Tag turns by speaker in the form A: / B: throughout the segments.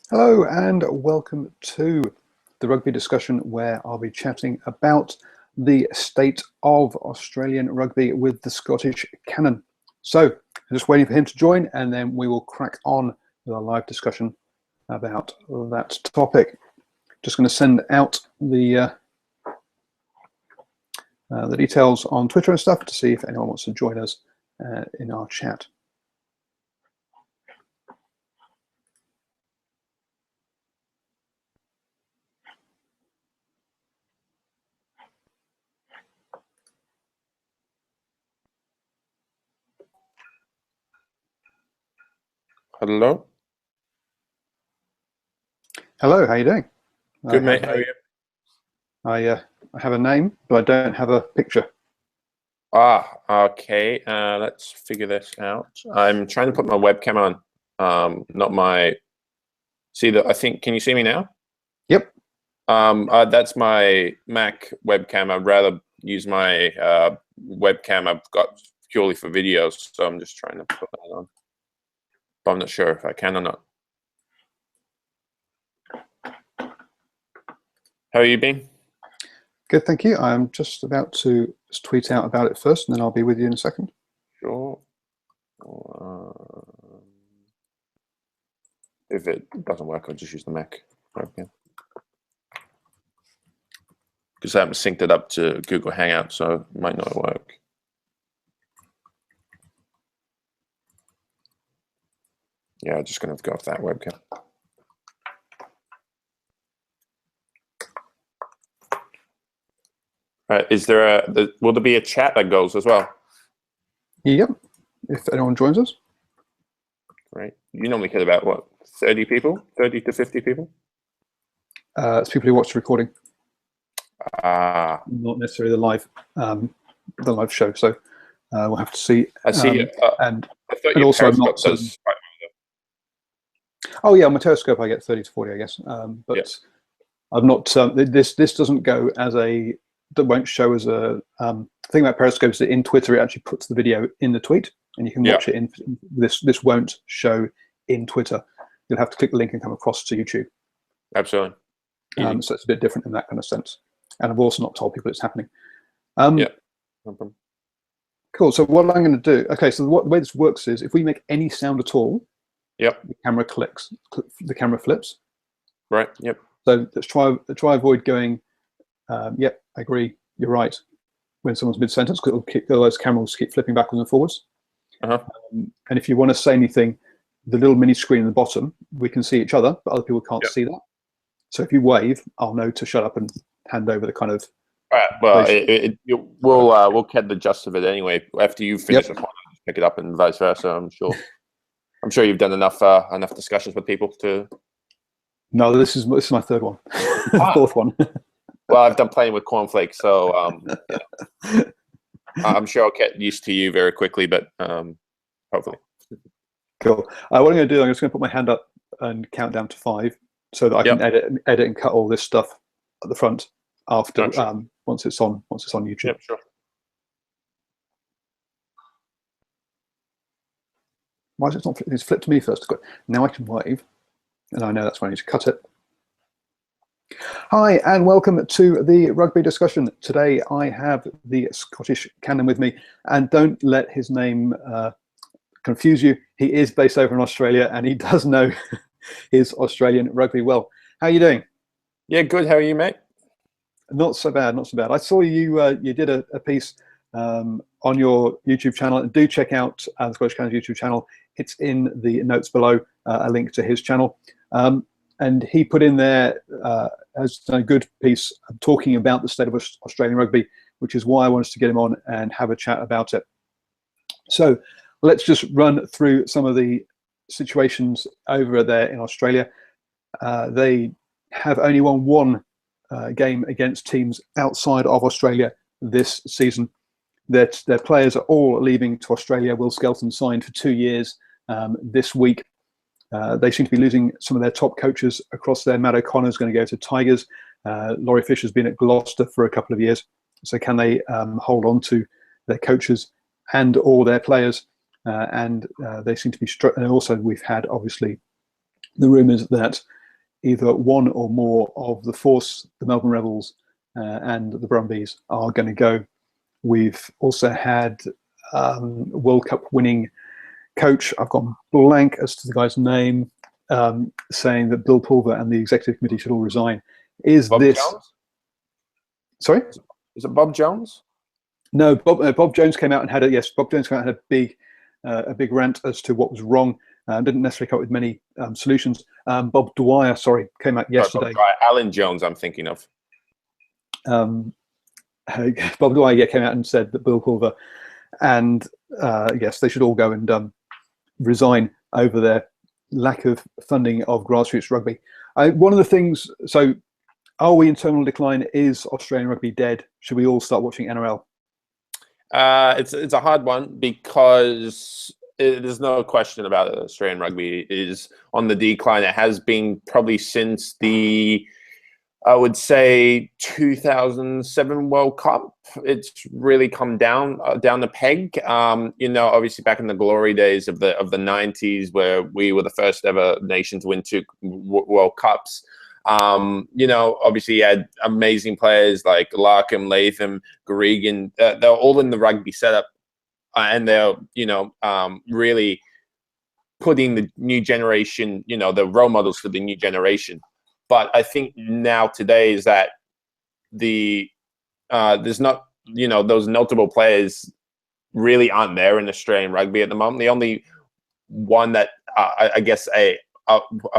A: Hello and welcome to the rugby discussion, where I'll be chatting about the state of Australian rugby with the Scottish Cannon. So I'm just waiting for him to join, and then we will crack on with our live discussion about that topic. Just going to send out the details on Twitter and stuff to see if anyone wants to join us in our chat.
B: Hello.
A: Hello, how are you doing?
B: Good, mate. How are you?
A: I have a name, but I don't have a picture.
B: Okay. Let's figure this out. I'm trying to put my webcam on. Not my. See the. I think. Can you see me now?
A: Yep.
B: That's my Mac webcam. I'd rather use my webcam I've got purely for videos, so I'm just trying to put that on. But I'm not sure if I can or not. How are you been?
A: Good, thank you. I'm just about to tweet out about it first, and then I'll be with you in a second.
B: Sure. If it doesn't work, I'll just use the Mac webcam. Because I haven't synced it up to Google Hangout, so it might not work. Yeah, I'm just going to have to go off that webcam. Is there will there be a chat that goes as well?
A: Yep, if anyone joins us.
B: Right. You normally get about, what, 30 people? 30 to 50 people?
A: It's people who watch the recording.
B: Not
A: necessarily the live show. So we'll have to see.
B: I see.
A: And
B: also, I'm not.
A: Oh yeah, on my Periscope I get 30 to 40, I guess. But yeah. I've not. This doesn't go as a. That won't show as a. The thing about Periscope is that in Twitter it actually puts the video in the tweet, and you can watch it in this. This won't show in Twitter. You'll have to click the link and come across to YouTube.
B: Absolutely.
A: So it's a bit different in that kind of sense. And I've also not told people it's happening.
B: Yeah. No problem.
A: Cool. So what I'm going to do. Okay. So the way this works is if we make any sound at all.
B: Yep.
A: The camera clicks. The camera flips.
B: Right. Yep.
A: So let's try avoid going. Yep. I agree. You're right. When someone's mid-sentence, those cameras keep flipping backwards and forwards. And if you want to say anything, the little mini screen in the bottom, we can see each other, but other people can't see that. So if you wave, I'll know to shut up and hand over the kind of.
B: All right. Well, we'll get the gist of it anyway. After you finish the point, pick it up and vice versa. I'm sure you've done enough discussions with people to.
A: No, this is my third one, fourth one.
B: Well, I've done plenty with cornflakes, so I'm sure I'll get used to you very quickly, but hopefully.
A: Cool. What I'm going to do, I'm just going to put my hand up and count down to 5, so that I can edit and cut all this stuff at the front after once it's on YouTube.
B: Yep, sure.
A: Why is it not? It's flipped to me first. Now I can wave, and I know that's when I need to cut it. Hi, and welcome to the rugby discussion. Today I have the Scottish Cannon with me, and don't let his name confuse you. He is based over in Australia, and he does know his Australian rugby well. How are you doing?
B: Yeah, good. How are you, mate?
A: Not so bad, not so bad. I saw you you did a piece on your YouTube channel, and do check out the Scottish Cannon's YouTube channel. It's in the notes below, a link to his channel. And he put in there as a good piece talking about the state of Australian rugby, which is why I wanted to get him on and have a chat about it. So let's just run through some of the situations over there in Australia. They have only won one game against teams outside of Australia this season. Their players are all leaving to Australia. Will Skelton signed for 2 years this week. They seem to be losing some of their top coaches across there. Matt O'Connor's going to go to Tigers. Laurie Fisher's been at Gloucester for a couple of years. So can they hold on to their coaches and all their players? And they seem to be and also we've had obviously the rumours that either one or more of the Force, the Melbourne Rebels, and the Brumbies are going to go. We've also had World Cup winning coach, I've gone blank as to the guy's name, saying that Bill Pulver and the executive committee should all resign. Is
B: Bob
A: this
B: Jones?
A: Sorry?
B: Is it Bob Jones?
A: No, Bob Jones came out and had Bob Jones came out and had a big rant as to what was wrong. Didn't necessarily come up with many solutions. Bob Dwyer, came out yesterday.
B: Alan Jones, I'm thinking of.
A: Bob Dwyer came out and said that Bill Pulver and yes, they should all go and resign over their lack of funding of grassroots rugby. One of the things, so are we in terminal decline? Is Australian rugby dead? Should we all start watching NRL?
B: It's a hard one because there's no question about it. Australian rugby is on the decline. It has been probably since I would say 2007 World Cup. It's really come down the peg. Obviously back in the glory days of the 90s, where we were the first ever nation to win 2 World Cups. Obviously you had amazing players like Larkham, Latham, Garrigan. They're all in the rugby setup, and they're really putting the new generation, the role models for the new generation. But I think now today is that there's not, those notable players really aren't there in Australian rugby at the moment. The only one that I guess a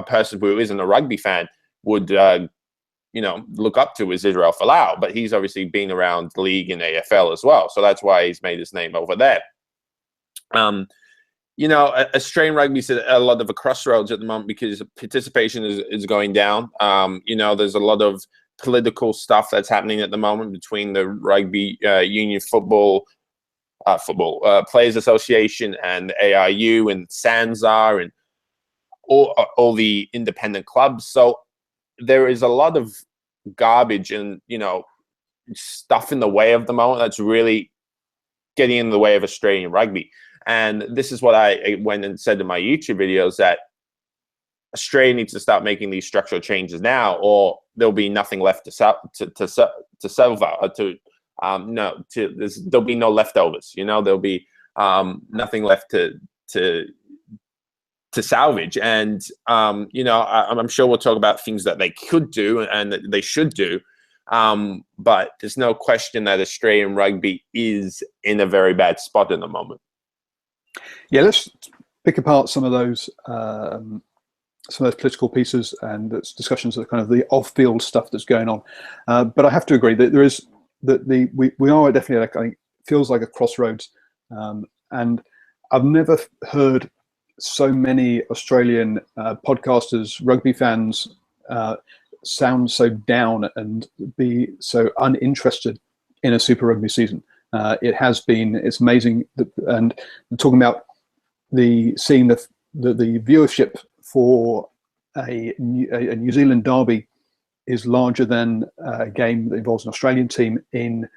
B: person who isn't a rugby fan would look up to is Israel Folau, but he's obviously been around the league and AFL as well, so that's why he's made his name over there. Australian rugby's at a lot of a crossroads at the moment because participation is going down. There's a lot of political stuff that's happening at the moment between the Rugby Union Football Players Association and ARU and SANZAR and all the independent clubs. So there is a lot of garbage and stuff in the way of the moment that's really getting in the way of Australian rugby. And this is what I went and said in my YouTube videos, that Australia needs to start making these structural changes now, or there'll be nothing left there'll be no leftovers. There'll be nothing left to salvage. And I'm sure we'll talk about things that they could do and that they should do. But there's no question that Australian rugby is in a very bad spot at the moment.
A: Yeah, let's pick apart some of those political pieces and discussions of kind of the off-field stuff that's going on. But I have to agree that there is we are definitely I think feels like a crossroads, and I've never heard so many Australian podcasters, rugby fans, sound so down and be so uninterested in a Super Rugby season. It's amazing, and talking about seeing the viewership for a New Zealand derby is larger than a game that involves an Australian team in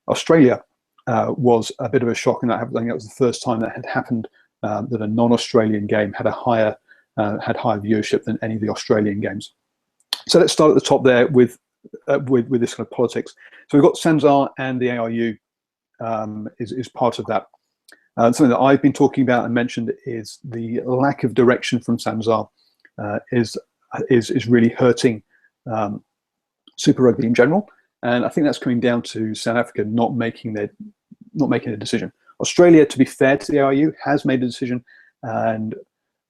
A: Australia was a bit of a shock, and I think that was the first time that had happened, that a non-Australian game had higher viewership than any of the Australian games. So let's start at the top there with this kind of politics. So we've got SANZAR and the ARU is part of that. Something that I've been talking about and mentioned is the lack of direction from SANZAR is really hurting Super Rugby in general, and I think that's coming down to South Africa not making a decision. Australia, to be fair to the ARU, has made a decision, and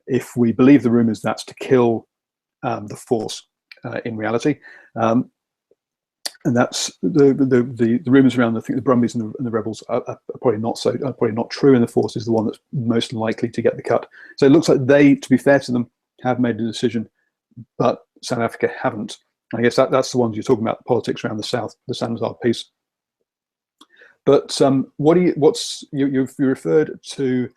A: if we believe the rumours, that's to kill the Force in reality. And that's the rumours around. I think the Brumbies and the Rebels are probably not true, and the Force is the one that's most likely to get the cut. So it looks like they, to be fair to them, have made a decision, but South Africa haven't. I guess that's the ones you're talking about, the politics around the South, the SANZAR piece. But you referred to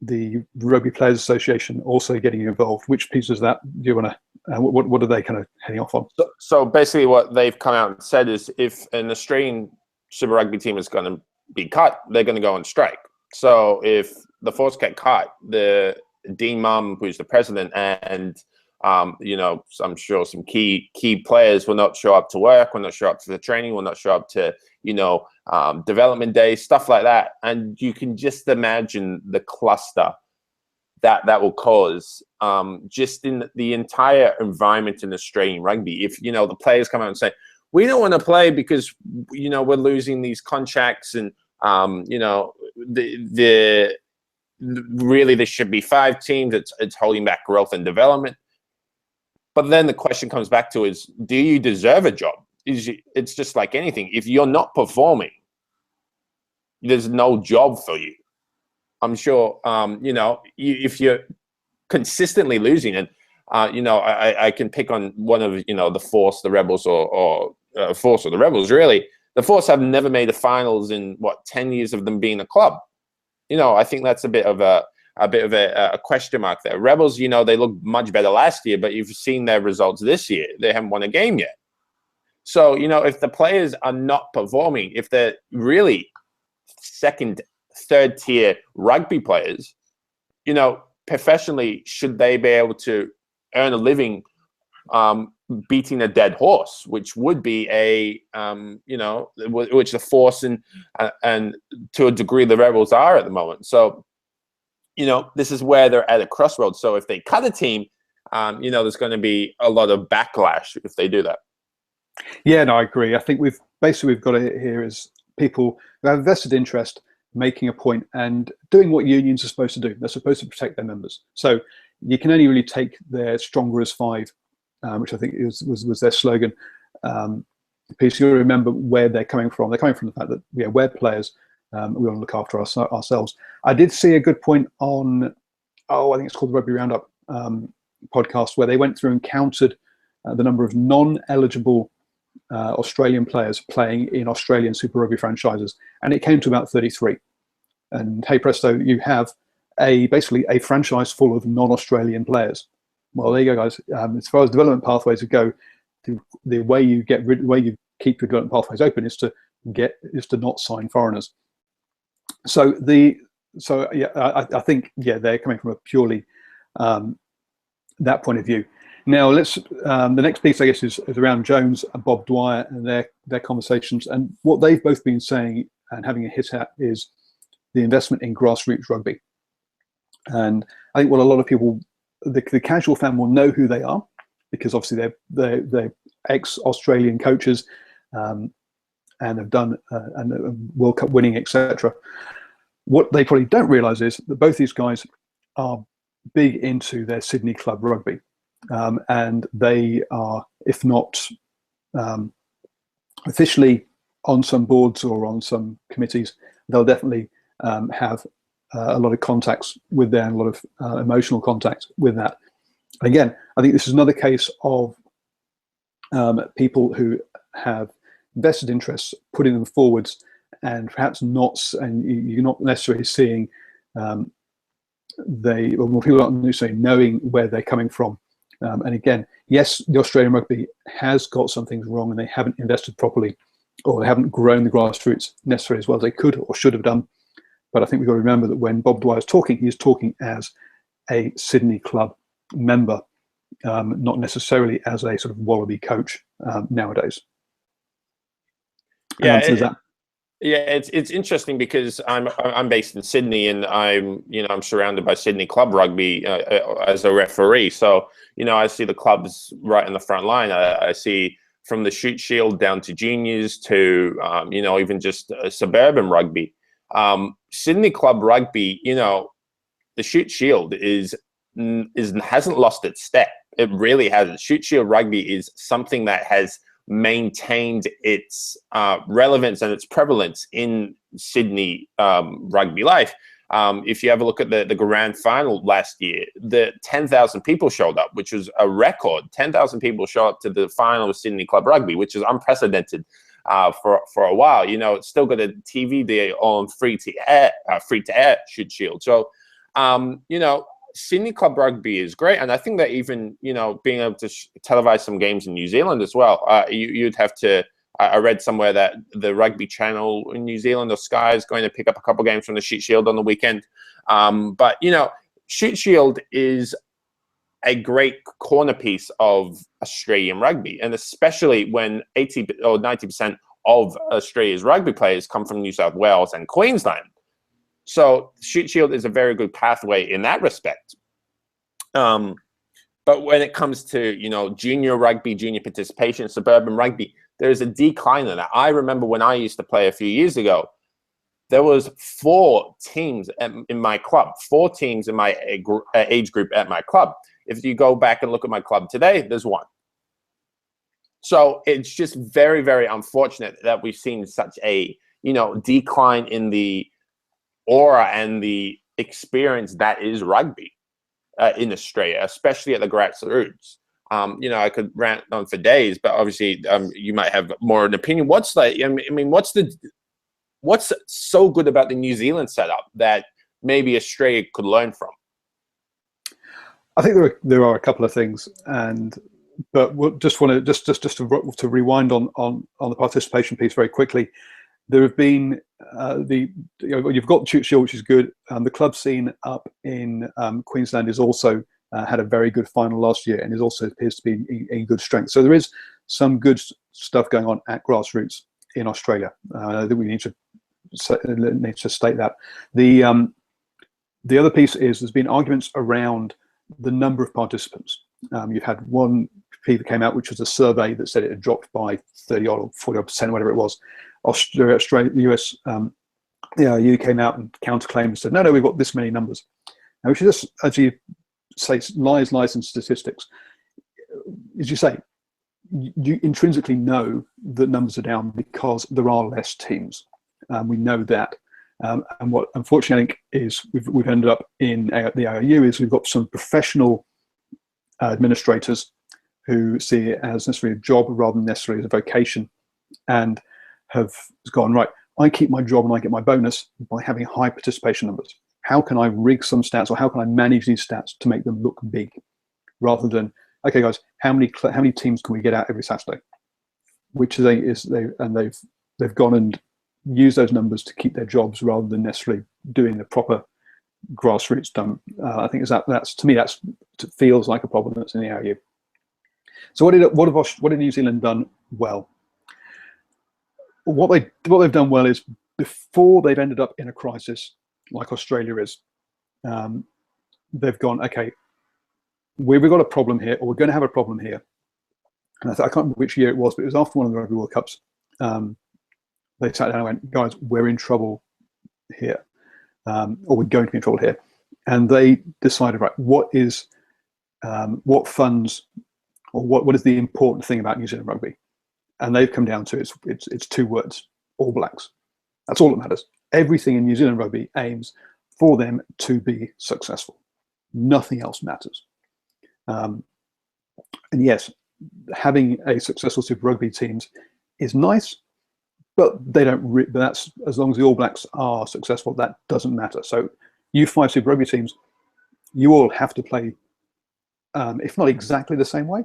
A: the Rugby Players Association also getting involved. Which piece is that? Do you want to? What are they kind of heading off on?
B: So basically, what they've come out and said is, if an Australian Super Rugby team is going to be cut, they're going to go on strike. So if the Force get cut, the Dean Mum, who's the president, and You know, I'm sure some key players will not show up to work, will not show up to the training, will not show up to, you know, development days, stuff like that. And you can just imagine the cluster that will cause just in the entire environment in Australian rugby. If, you know, the players come out and say, we don't want to play because, you know, we're losing these contracts, and you know, really there should be 5 teams. It's holding back growth and development. But then the question comes back to is, do you deserve a job? It's just like anything. If you're not performing, there's no job for you. I'm sure, you know, if you're consistently losing, and, you know, I can pick on one of, you know, the Force, the Rebels, or Force or the Rebels, really. The Force have never made the finals in, what, 10 years of them being a club. You know, I think that's a bit of a question mark there. Rebels, you know, they looked much better last year, but you've seen their results this year. They haven't won a game yet. So, you know, if the players are not performing, if they're really second, third tier rugby players, you know, professionally, should they be able to earn a living beating a dead horse, which would be a, you know, which the Force and to a degree the Rebels are at the moment. So, you know, this is where they're at a crossroads. So if they cut a team, you know, there's going to be a lot of backlash if they do that.
A: Yeah, no, I agree. I think we've got it here is people who have vested interest making a point and doing what unions are supposed to do. They're supposed to protect their members. So you can only really take their stronger as 5, which I think was their slogan. Because you remember where they're coming from. They're coming from the fact that, yeah, we're players. We want to look after ourselves. I did see a good point on, I think it's called the Rugby Roundup podcast, where they went through and counted the number of non-eligible Australian players playing in Australian Super Rugby franchises, and it came to about 33. And hey presto, you have basically a franchise full of non-Australian players. Well, there you go, guys. As far as development pathways go, the way you keep your development pathways open is to not sign foreigners. So yeah, I think, yeah, they're coming from a purely that point of view. Now let's the next piece, I guess, is around Jones and Bob Dwyer and their conversations, and what they've both been saying and having a hit at is the investment in grassroots rugby. And I think what a lot of people, the casual fan, will know who they are, because obviously they're ex-Australian coaches and have done World Cup winning, etc. What they probably don't realise is that both these guys are big into their Sydney club rugby. And they are, if not officially on some boards or on some committees, they'll definitely have a lot of contacts with them, a lot of emotional contact with that. Again, I think this is another case of people who have vested interests, putting them forwards, and perhaps you're not necessarily seeing people aren't necessarily knowing where they're coming from. And again, yes, the Australian rugby has got some things wrong, and they haven't invested properly, or they haven't grown the grassroots necessarily as well as they could or should have done. But I think we've got to remember that when Bob Dwyer's talking, he's talking as a Sydney club member, not necessarily as a sort of Wallaby coach nowadays.
B: Yeah, it's interesting because I'm based in Sydney, and I'm surrounded by Sydney club rugby as a referee. So, you know, I see the clubs right in the front line. I see from the Shoot Shield down to juniors to you know, even just suburban rugby. Sydney club rugby, you know, the Shoot Shield hasn't lost its step. It really hasn't. Shoot Shield rugby is something that has maintained its relevance and its prevalence in Sydney rugby life. If you have a look at the grand final last year, the 10,000 people showed up, which was a record. 10,000 people showed up to the final of Sydney Club Rugby, which is unprecedented for a while. You know, it's still got a TV deal on free to air Shoot Shield. So, you know, Sydney Club Rugby is great, and I think that even, you know, being able to televise some games in New Zealand as well, you'd have to. I read somewhere that the Rugby channel in New Zealand or Sky is going to pick up a couple games from the Shoot Shield on the weekend. But, you know, Shoot Shield is a great corner piece of Australian rugby, and especially when 80 or 90% of Australia's rugby players come from New South Wales and Queensland. So Shute Shield is a very good pathway in that respect. But when it comes to, you know, junior rugby, junior participation, suburban rugby, there's a decline in that. I remember when I used to play a few years ago, there was 4 teams in my club, 4 teams in my age group at my club. If you go back and look at my club today, there's 1. So it's just very, very unfortunate that we've seen such a, you know, decline in the aura and the experience that is rugby in Australia, especially at the grassroots. You know, I could rant on for days, but obviously you might have more an opinion. What's so good about the New Zealand setup that maybe Australia could learn from?
A: I think there are a couple of things, but we'll just want to to rewind on the participation piece very quickly. There have been you've got Shute Shield, which is good. The club scene up in Queensland is also had a very good final last year, and it also appears to be in good strength. So there is some good stuff going on at grassroots in Australia. I think we need to state that. The other piece is there's been arguments around the number of participants. You had one piece that came out, which was a survey that said it had dropped by 30 odd or 40%, whatever it was. Australia, the US, the EU came out and counterclaimed and said, no, we've got this many numbers. Now, we should just, as you say, lies, and statistics. As you say, you intrinsically know that numbers are down because there are less teams. We know that. And what unfortunately I think is we've ended up in the ARU is we've got some professional administrators who see it as necessarily a job rather than necessarily as a vocation, and have gone, right, I keep my job and I get my bonus by having high participation numbers. How can I rig some stats, or how can I manage these stats to make them look big, rather than, okay guys, how many teams can we get out every Saturday? Which they've gone and use those numbers to keep their jobs rather than necessarily doing the proper grassroots done. I think that's to me that feels like a problem that's in the area. So what did New Zealand done well? What they've done well is, before they've ended up in a crisis like Australia is, they've gone, okay, we've got a problem here, or we're going to have a problem here. And I can't remember which year it was, but it was after one of the Rugby World Cups. They sat down and went, guys, we're in trouble here, or we're going to be in trouble here. And they decided, right, what funds, or what is the important thing about New Zealand rugby? And they've come down to it's 2 words: All Blacks. That's all that matters. Everything in New Zealand rugby aims for them to be successful. Nothing else matters. And yes, having a successful Super Rugby teams is nice, but they don't. But that's as long as the All Blacks are successful, that doesn't matter. So, you 5 Super Rugby teams, you all have to play, if not exactly the same way,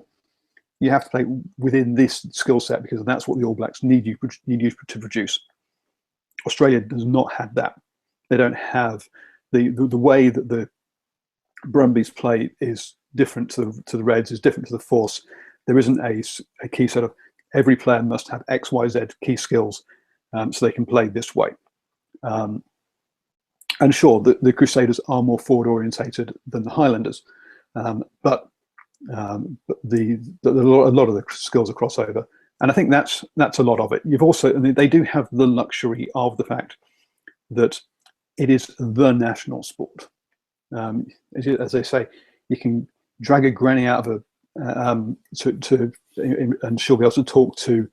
A: you have to play within this skill set, because that's what the All Blacks need you to produce. Australia does not have that. They don't have the way that the Brumbies play is different to the Reds, is different to the Force. There isn't a key set of every player must have X, Y, Z key skills so they can play this way. And sure, the Crusaders are more forward orientated than the Highlanders, but a lot of the skills are crossover, and I think that's a lot of it. You've also, and they do have the luxury of the fact that it is the national sport. As they say, you can drag a granny out of and she'll be able to talk to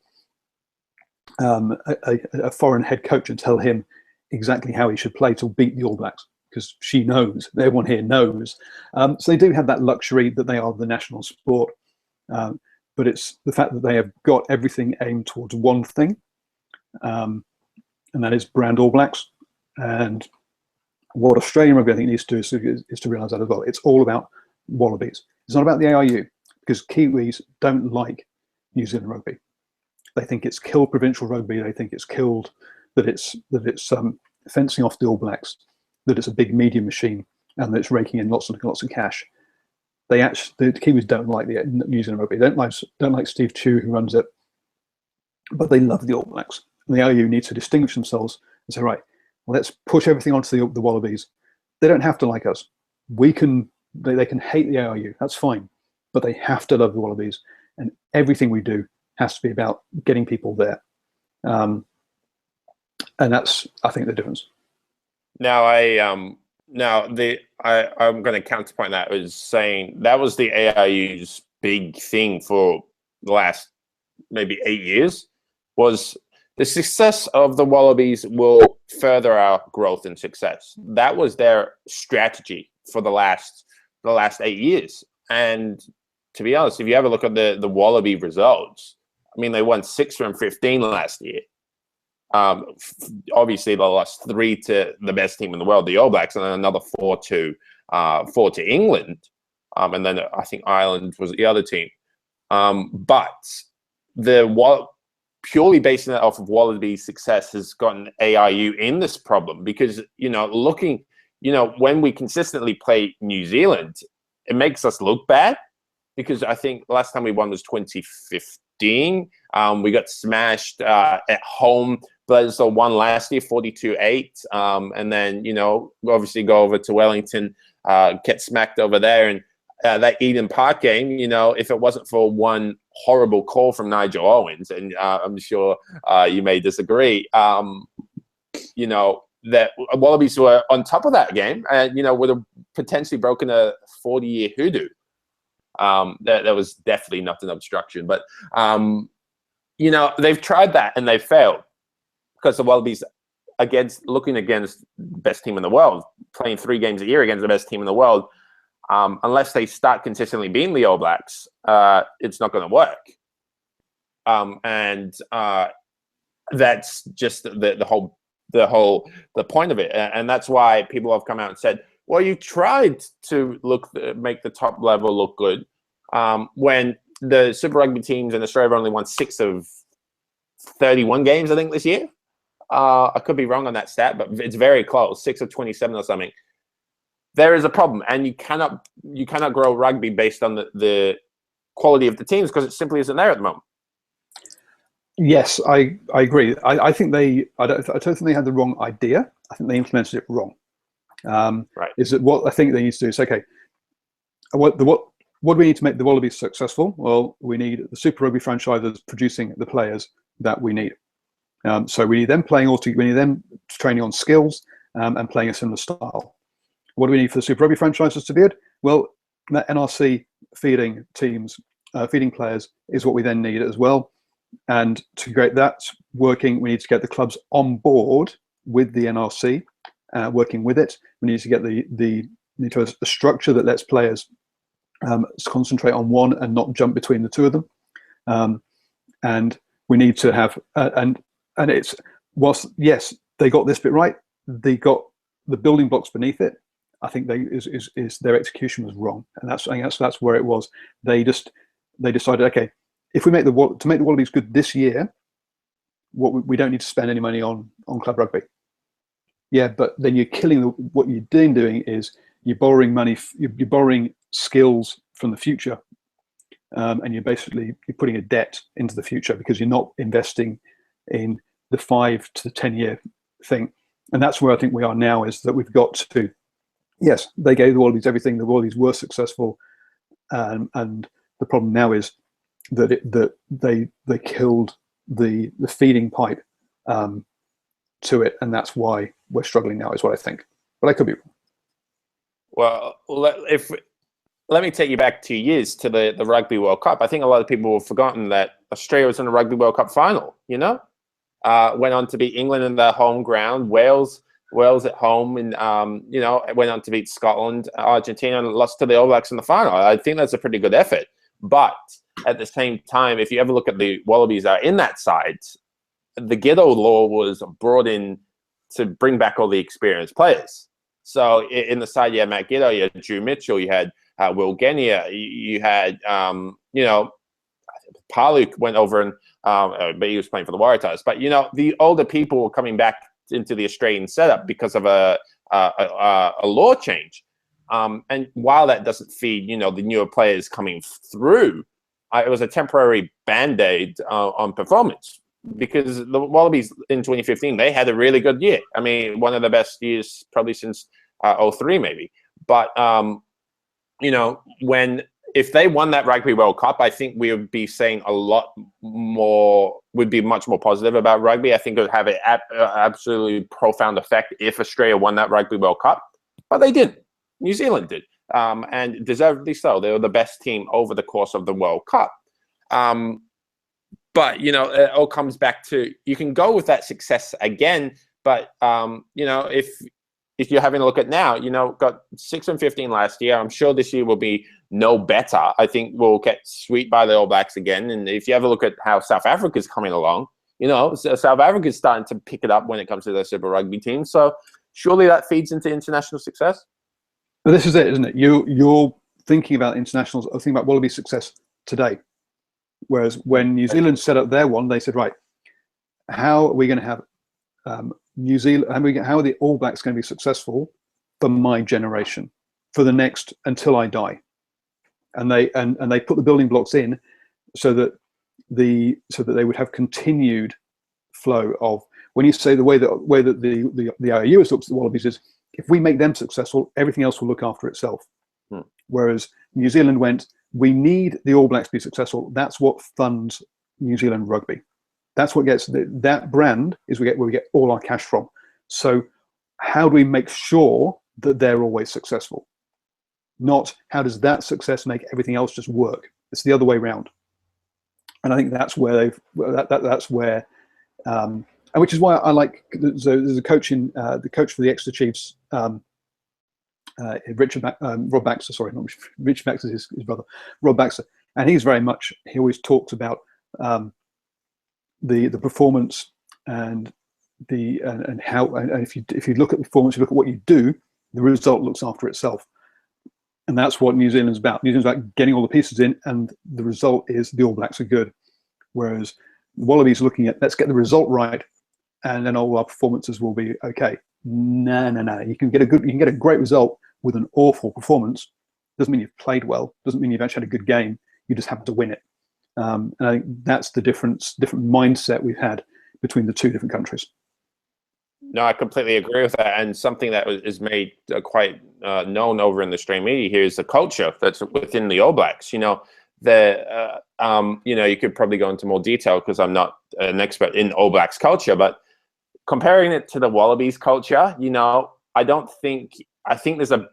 A: a foreign head coach and tell him exactly how he should play to beat the All Blacks, because she knows, everyone here knows. So they do have that luxury that they are the national sport, but it's the fact that they have got everything aimed towards one thing, and that is brand All Blacks. And what Australian rugby I think needs to do is to realise that as well. It's all about Wallabies. It's not about the ARU, because Kiwis don't like New Zealand rugby. They think it's killed provincial rugby. They think it's killed that it's fencing off the All Blacks, that it's a big media machine, and that it's raking in lots and lots of cash. the Kiwis don't like the New Zealand rugby. They don't like Steve Chu, who runs it, but they love the All Blacks. And the ARU needs to distinguish themselves and say, right, well, let's push everything onto the Wallabies. They don't have to like us. They can hate the ARU. That's fine, but they have to love the Wallabies, and everything we do has to be about getting people there. And that's, I think, the difference.
B: Now, I'm going to counterpoint that as saying that was the ARU's big thing for the last maybe 8 years, was the success of the Wallabies will further our growth and success. That was their strategy for the last 8 years. And to be honest, if you have a look at the Wallaby results, I mean, they won 6 from 15 last year. Obviously, they lost 3 to the best team in the world, the All Blacks, and then another 4 to England. And then I think Ireland was the other team. But purely basing it off of Wallaby's success has gotten ARU in this problem, because, when we consistently play New Zealand, it makes us look bad, because I think last time we won was 2015. We got smashed at home. Bledisloe won last year, 42-8. And then, obviously go over to Wellington, get smacked over there. And that Eden Park game, if it wasn't for one horrible call from Nigel Owens, and I'm sure you may disagree, that Wallabies were on top of that game and, would have potentially broken a 40-year hoodoo. That was definitely not an obstruction. But, they've tried that and they've failed, because the Wallabies, looking against the best team in the world, playing 3 games a year against the best team in the world, unless they start consistently beating the All Blacks, it's not going to work. And that's just the point of it. And that's why people have come out and said, well, you tried to make the top level look good, when the Super Rugby teams in Australia have only won 6 of 31 games, I think, this year. I could be wrong on that stat, but it's very close, 6 of 27 or something. There is a problem, and you cannot grow rugby based on the quality of the teams, because it simply isn't there at the moment.
A: Yes, I agree. I think I don't think they had the wrong idea. I think they implemented it wrong.
B: Right.
A: Is that what I think they need to do? Is okay. What do we need to make the Wallabies successful? Well, we need the Super Rugby franchises producing the players that we need. So we need them playing we need them training on skills and playing a similar style. What do we need for the Super Rugby franchises to be good? Well, that NRC feeding teams, feeding players is what we then need as well. And to create that working, we need to get the clubs on board with the NRC, working with it. We need to get the structure that lets players concentrate on one and not jump between the two of them. And we need to have and it's, whilst yes, they got this bit right, they got the building blocks beneath it. I think their execution was wrong, and that's where it was. They decided, okay, if we make the Wallabies good this year, we don't need to spend any money on club rugby. Yeah, but then you're killing what you're doing is you're borrowing money, you're borrowing skills from the future, and you're putting a debt into the future, because you're not investing in the 5 to 10 year thing. And that's where I think we are now, is that we've got to, yes, they gave the Wallabies everything. The Wallabies were successful, and the problem now is that they killed the feeding pipe to it, and that's why we're struggling now, is what I think. But I could be wrong.
B: Well, let me take you back 2 years to the Rugby World Cup. I think a lot of people have forgotten that Australia was in the Rugby World Cup final. Went on to beat England in their home ground, Wales at home, and went on to beat Scotland, Argentina, and lost to the All Blacks in the final. I think that's a pretty good effort. But at the same time, if you ever look at the Wallabies that are in that side, the Giddo law was brought in to bring back all the experienced players. So in the side, you had Matt Giddo, you had Drew Mitchell, you had Will Genia, you had Paluk went over and but he was playing for the Waratahs. But the older people were coming back into the Australian setup because of a law change. And while that doesn't feed, you know, the newer players coming through, it was a temporary band-aid on performance, because the Wallabies in 2015, they had a really good year. I mean, one of the best years probably since 03 maybe. But, you know, if they won that Rugby World Cup, I think we would be saying a lot more, would be much more positive about rugby. I think it would have an absolutely profound effect if Australia won that Rugby World Cup. But they didn't. New Zealand did. And deservedly so. They were the best team over the course of the World Cup. But, you know, it all comes back to, you can go with that success again, but, you know, if you're having a look at now, you know, got 6 and 15 last year. I'm sure this year will be no better. I think we'll get swept by the All Blacks again. And if you have a look at how South Africa's coming along, you know, South Africa's starting to pick it up when it comes to their Super Rugby team. So surely that feeds into international success.
A: But this is it, isn't it? You're thinking about internationals, or thinking about Wallaby success today. Whereas when New Zealand set up their one, they said, right, how are we going to have New Zealand? How are the All Blacks going to be successful for my generation, for the next, until I die? And they put the building blocks in so that they would have continued flow of, when you say the way that the IOU has looked at the Wallabies is, if we make them successful, everything else will look after itself. Whereas New Zealand went, we need the All Blacks to be successful. That's what funds New Zealand rugby. That's what gets that brand is where we get all our cash from. So how do we make sure that they're always successful? Not how does that success make everything else just work? It's the other way around. And I think that's where that's where, and which is why I like. There's a coach in the coach for the Exeter Chiefs. Rob Baxter, sorry, not Richard Baxter, his brother, Rob Baxter, and he's very much. He always talks about the performance and how, and if you look at the performance, you look at what you do, the result looks after itself, and that's what New Zealand's about. New Zealand's about getting all the pieces in, and the result is the All Blacks are good. Whereas the Wallabies are looking at, let's get the result right, and then all our performances will be okay. No. You can get a great result with an awful performance. Doesn't mean you've played well. Doesn't mean you've actually had a good game. You just happen to win it. And I think that's the different mindset we've had between the two different countries.
B: No, I completely agree with that. And something that is made quite known over in the Australian media here is the culture that's within the All Blacks. You know, you know, you could probably go into more detail because I'm not an expert in All Blacks culture, but comparing it to the Wallabies culture, you know, I think there's a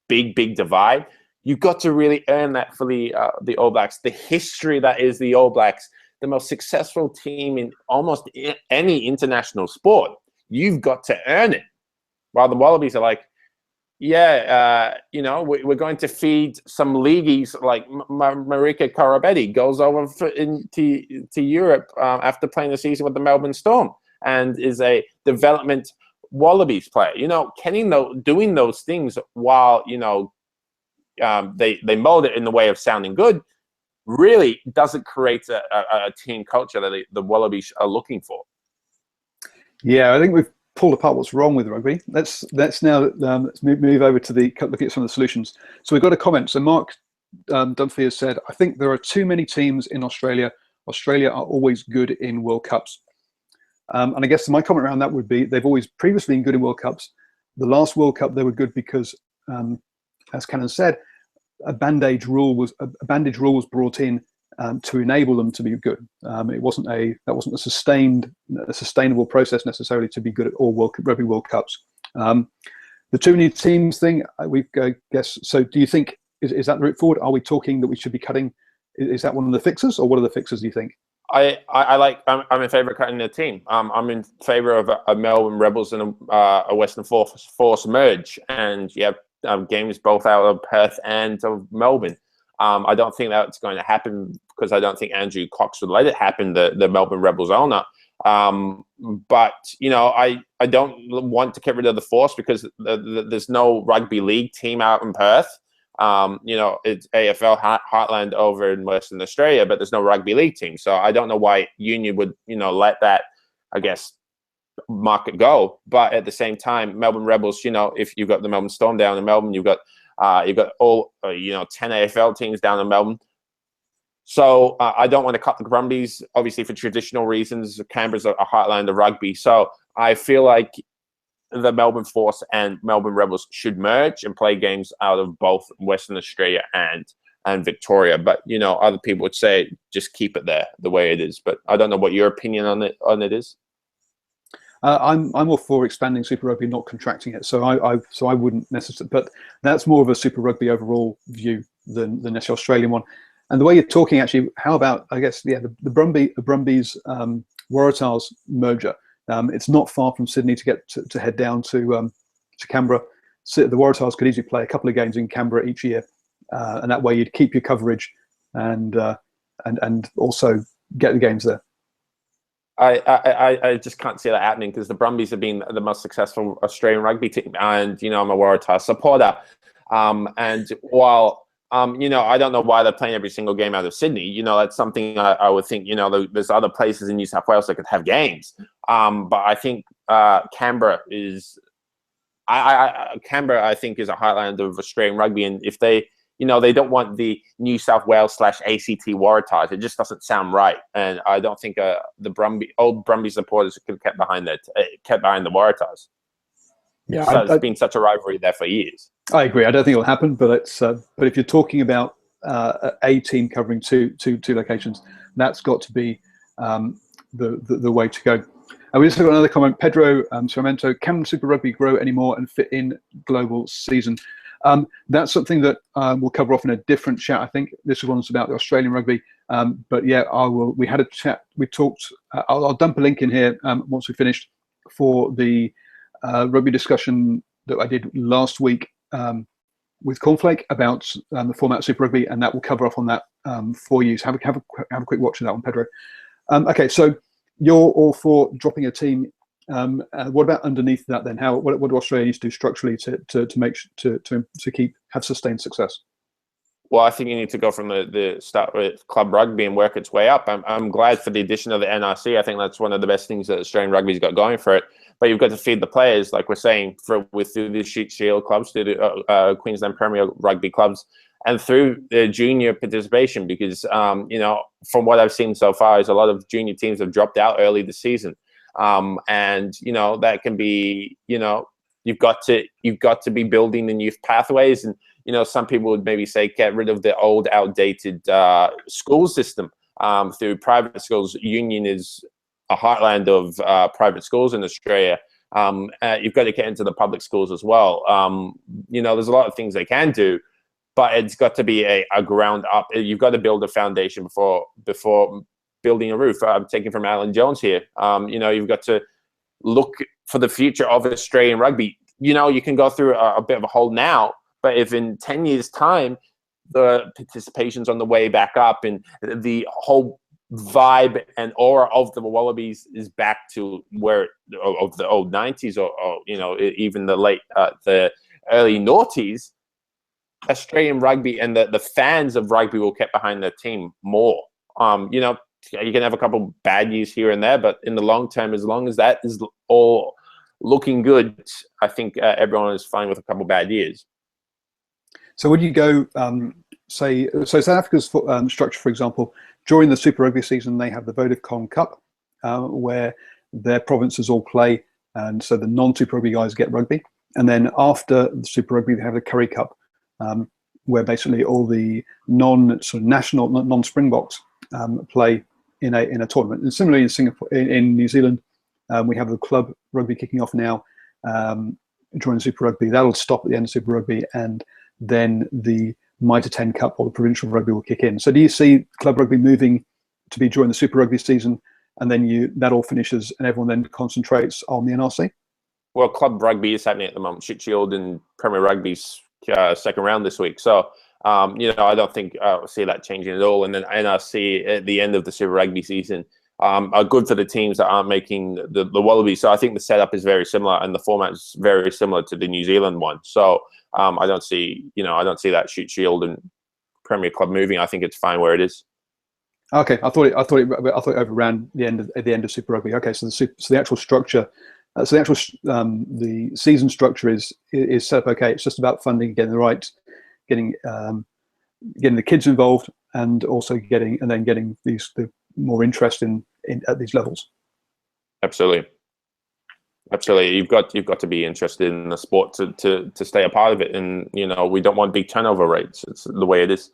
B: big divide. You've got to really earn that for the All Blacks. The history that is the All Blacks, the most successful team in almost any international sport. You've got to earn it. While the Wallabies are like, yeah, you know, we're going to feed some leagueies like Marika Koroibete goes over to Europe after playing the season with the Melbourne Storm and is a development Wallabies player. You know, doing those things while, you know, they mold it in the way of sounding good really doesn't create a team culture that the Wallabies are looking for. Yeah,
A: I think we've pulled apart what's wrong with rugby. Let's now let's move over to look at some of the solutions. So we've got a comment. So Mark Dunphy has said, I think there are too many teams in Australia. Australia are always good in World Cups. And I guess my comment around that would be they've always previously been good in World Cups. The last World Cup they were good because, as Cannon said, a bandage rule was brought in to enable them to be good. It wasn't a sustainable process necessarily to be good at all Rugby World Cups. The too many teams thing, guess. So do you think is that the route forward? Are we talking that we should be cutting? Is that one of the fixes, or what are the fixes? Do you think?
B: I'm in favour of cutting the team. I'm in favour of a Melbourne Rebels and a Western Force merge, and you have games both out of Perth and of Melbourne. I don't think that's going to happen because I don't think Andrew Cox would let it happen, the Melbourne Rebels owner. But, you know, I don't want to get rid of the Force because there's no rugby league team out in Perth. You know, it's AFL heartland over in Western Australia, but there's no rugby league team. So I don't know why Union would, you know, let that, I guess, market go. But at the same time, Melbourne Rebels, you know, if you've got the Melbourne Storm down in Melbourne, you've got You've got all 10 AFL teams down in Melbourne. So I don't want to cut the Brumbies, obviously for traditional reasons. Canberra's a heartland of rugby. So I feel like the Melbourne Force and Melbourne Rebels should merge and play games out of both Western Australia and Victoria. But, other people would say just keep it there the way it is. But I don't know what your opinion on it is.
A: I'm all for expanding Super Rugby, not contracting it. So I wouldn't necessarily, but that's more of a Super Rugby overall view than the Australian one. And the way you're talking, actually, how about, I guess, the Brumbies Waratahs merger? It's not far from Sydney to head down to Canberra. So the Waratahs could easily play a couple of games in Canberra each year, and that way you'd keep your coverage and also get the games there.
B: I just can't see that happening because the Brumbies have been the most successful Australian rugby team, and I'm a Waratah supporter. And while I don't know why they're playing every single game out of Sydney. That's something I would think. There's other places in New South Wales that could have games. But I think Canberra is. Canberra, I think, is a heartland of Australian rugby, and if they don't want the New South Wales / ACT Waratahs. It just doesn't sound right, and I don't think the old Brumby supporters could have kept behind the Waratahs.
A: Yeah,
B: so it's been such a rivalry there for years.
A: I agree. I don't think it'll happen, but if you're talking about a team covering two locations, that's got to be the way to go. And we just got another comment. Pedro Sarmento, can Super Rugby grow anymore and fit in global season? That's something that we'll cover off in a different chat. I think this one's about the Australian rugby. But yeah, we had a chat. We talked. I'll dump a link in here once we finished for the rugby discussion that I did last week with Cornflake about the format of Super Rugby, and that will cover off on that for you. So have a quick watch of that one, Pedro. Okay, so you're all for dropping a team. What about underneath that then? What do Australia need to do structurally to have sustained success?
B: Well, I think you need to go from the start with club rugby and work its way up. I'm glad for the addition of the NRC. I think that's one of the best things that Australian rugby's got going for it. But you've got to feed the players, like we're saying, through the Shute Shield clubs, through the Queensland Premier Rugby clubs, and through the junior participation. Because from what I've seen so far, is a lot of junior teams have dropped out early this season. And that can be, you've got to be building the youth pathways. And some people would maybe say get rid of the old outdated school system through private schools. Union is a heartland of private schools in Australia. You've got to get into the public schools as well. There's a lot of things they can do, but it's got to be a ground up. You've got to build a foundation before building a roof. I'm taking from Alan Jones here. You've got to look for the future of Australian rugby. You can go through a bit of a hole now, but if in 10 years' time, the participation's on the way back up and the whole vibe and aura of the Wallabies is back to where of the old 90s or even the early noughties, Australian rugby and the fans of rugby will get behind their team more. You can have a couple bad years here and there, but in the long term, as long as that is all looking good, I think everyone is fine with a couple bad years.
A: So would you go, so South Africa's structure, for example, during the Super Rugby season, they have the Vodacom Cup, where their provinces all play, and so the non-Super Rugby guys get rugby. And then after the Super Rugby, they have the Curry Cup, where basically all the national, non-Springboks play in a tournament. And similarly in Singapore, in New Zealand, we have the club rugby kicking off now during Super Rugby. That'll stop at the end of Super Rugby, and then the Mitre 10 Cup or the provincial rugby will kick in. So do you see club rugby moving to be during the Super Rugby season, and then that all finishes and everyone then concentrates on the NRC?
B: Well, club rugby is happening at the moment. Shute Shield and Premier Rugby's second round this week. So, I don't think I'll see that changing at all. And then NRC at the end of the Super Rugby season are good for the teams that aren't making the Wallabies. So I think the setup is very similar and the format is very similar to the New Zealand one. So I don't see that Shute Shield and Premier Club moving. I think it's fine where it is.
A: Okay, I thought it overran at the end of Super Rugby. Okay, so the actual structure So the actual the season structure is set up okay. It's just about funding, getting getting the kids involved, and also getting the more interest in at these levels.
B: Absolutely. Absolutely, you've got to be interested in the sport to stay a part of it, and we don't want big turnover rates. It's the way it is.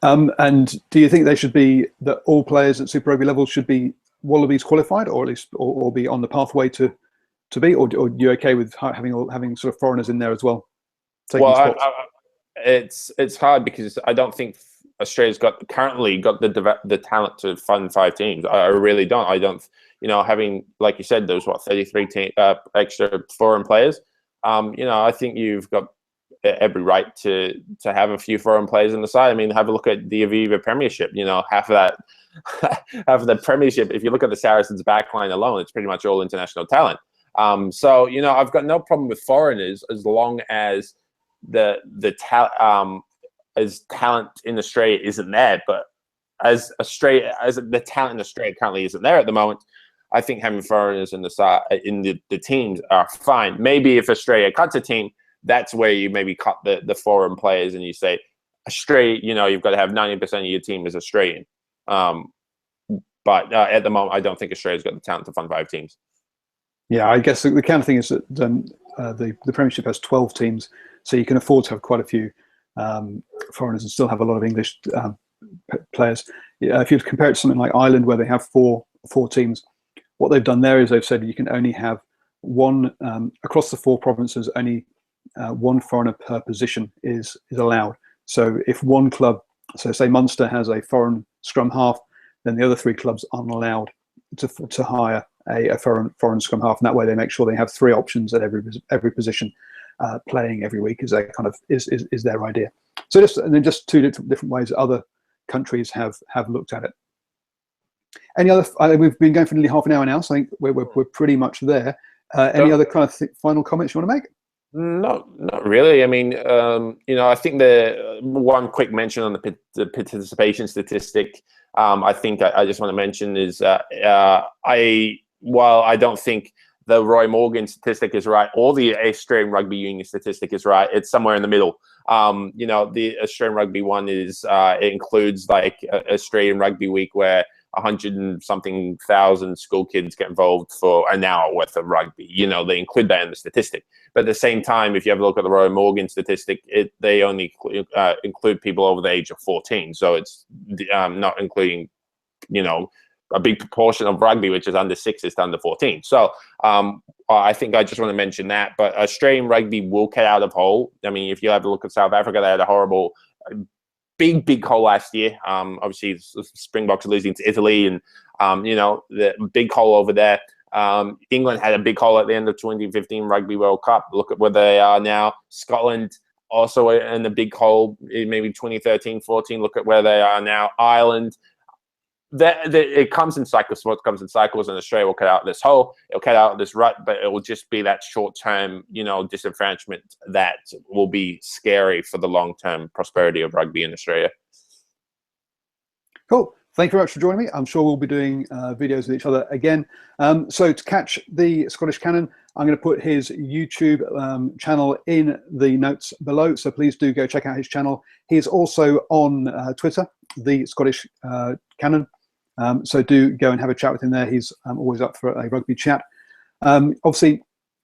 A: And do you think they should be that all players at Super Rugby level should be Wallabies qualified, or at least or be on the pathway to be, or you okay with having sort of foreigners in there as well?
B: Well, it's hard because I don't think Australia's currently got the talent to fund 5 teams. I really don't. I don't. Having, like you said, those 33 extra foreign players. I think you've got every right to have a few foreign players on the side. I mean, have a look at the Aviva Premiership. Half of the Premiership. If you look at the Saracens backline alone, it's pretty much all international talent. So I've got no problem with foreigners as long as the talent in Australia isn't there. But as the talent in Australia currently isn't there at the moment, I think having foreigners in the teams are fine. Maybe if Australia cuts a team, that's where you maybe cut the foreign players and you say, Australia, you've got to have 90% of your team is Australian. But at the moment, I don't think Australia's got the talent to fund 5 teams.
A: Yeah, I guess the kind of thing is that the Premiership has 12 teams, so you can afford to have quite a few foreigners and still have a lot of English players. If you compare it to something like Ireland, where they have four teams, what they've done there is they've said you can only have one across the 4 provinces. Only one foreigner per position is allowed. So if one club, so say Munster, has a foreign scrum half, then the other 3 clubs aren't allowed to hire a foreign scrum half, and that way they make sure they have 3 options at every position playing every week. Is their kind of is their idea. So just 2 different ways other countries have looked at it. Any other? We've been going for nearly half an hour now, so I think we're pretty much there. Any other kind of final comments you want to make?
B: No, not really. I mean, I think the one quick mention on the participation statistic. I think I just want to mention is while I don't think the Roy Morgan statistic is right, or the Australian Rugby Union statistic is right, it's somewhere in the middle. The Australian Rugby one is it includes like Australian Rugby Week, where 100-something thousand school kids get involved for an hour worth of rugby. They include that in the statistic. But at the same time, if you have a look at the Roy Morgan statistic, they only include people over the age of 14. So it's not including, a big proportion of rugby, which is under 6s to under 14. So I think I just want to mention that. But Australian rugby will get out of hole. I mean, if you have a look at South Africa, they had a horrible big hole last year. Obviously, Springboks are losing to Italy, and the big hole over there. England had a big hole at the end of 2015 Rugby World Cup. Look at where they are now. Scotland also in the big hole, maybe 2013-14. Look at where they are now. Ireland. It comes in cycles. Sports comes in cycles, and Australia will cut out this hole. It'll cut out this rut, but it will just be that short-term, disenfranchisement that will be scary for the long-term prosperity of rugby in Australia.
A: Cool. Thank you very much for joining me. I'm sure we'll be doing videos with each other again. So to catch the Scottish Cannon, I'm going to put his YouTube channel in the notes below. So please do go check out his channel. He is also on Twitter, the Scottish Cannon. So do go and have a chat with him there. He's always up for a rugby chat. Obviously,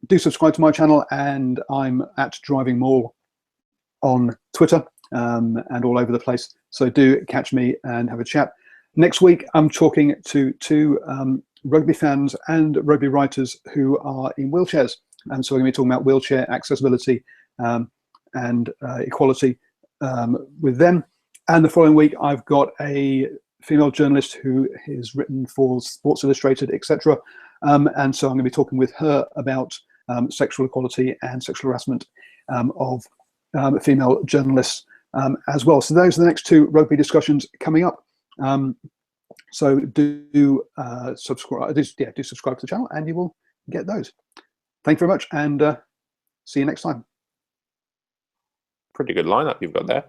A: do subscribe to my channel, and I'm at DrivingMaul on Twitter and all over the place. So do catch me and have a chat. Next week, I'm talking to 2 rugby fans and rugby writers who are in wheelchairs. And so we're going to be talking about wheelchair accessibility and equality with them. And the following week, I've got a female journalist who has written for Sports Illustrated, etc. And so I'm going to be talking with her about sexual equality and sexual harassment of female journalists as well. So those are the next 2 rugby discussions coming up. So do subscribe. Do subscribe to the channel, and you will get those. Thank you very much, and see you next time.
B: Pretty good lineup you've got there.